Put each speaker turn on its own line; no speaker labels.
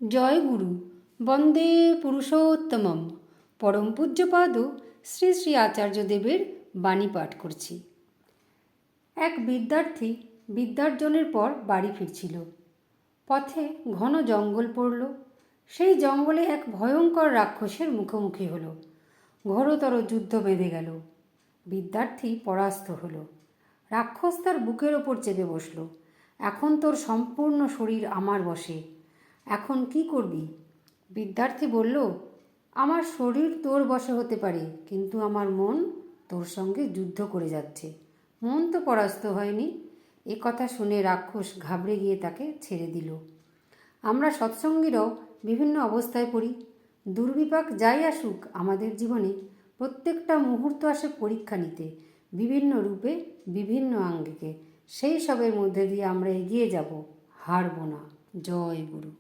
জয় গুরু বন্দে পুরুষোত্তমম পরম পূজ্যপাদ শ্রী শ্রী আচার্যদেবের বাণী পাঠ করছি। এক বিদ্যার্থী বিদ্যার্জনের পর বাড়ি ফিরছিল। পথে ঘন জঙ্গল পড়ল। সেই জঙ্গলে এক ভয়ঙ্কর রাক্ষসের মুখোমুখি হলো। ঘোরতর যুদ্ধ বেঁধে গেল। বিদ্যার্থী পরাস্ত হলো। রাক্ষস তার বুকের ওপর চেপে বসল। এখন তোর সম্পূর্ণ শরীর আমার বশে, এখন কি করবি? বিদ্যার্থী বলল, আমার শরীর তোর বশে হতে পারে, কিন্তু আমার মন তোর সঙ্গে যুদ্ধ করে যাচ্ছে। মন তো পরাস্ত হয়নি। এ কথা শুনে রাক্ষস ঘাবড়ে গিয়ে তাকে ছেড়ে দিল। আমরা সৎসঙ্গীরাও বিভিন্ন অবস্থায় পড়ি। দুর্বিপাক যাই আসুক আমাদের জীবনে, প্রত্যেকটা মুহূর্ত আসে পরীক্ষা নিতে, বিভিন্ন রূপে বিভিন্ন আঙ্গিকে। সেই সবের মধ্যে দিয়ে আমরা এগিয়ে যাব, হারব না। জয় গুরু।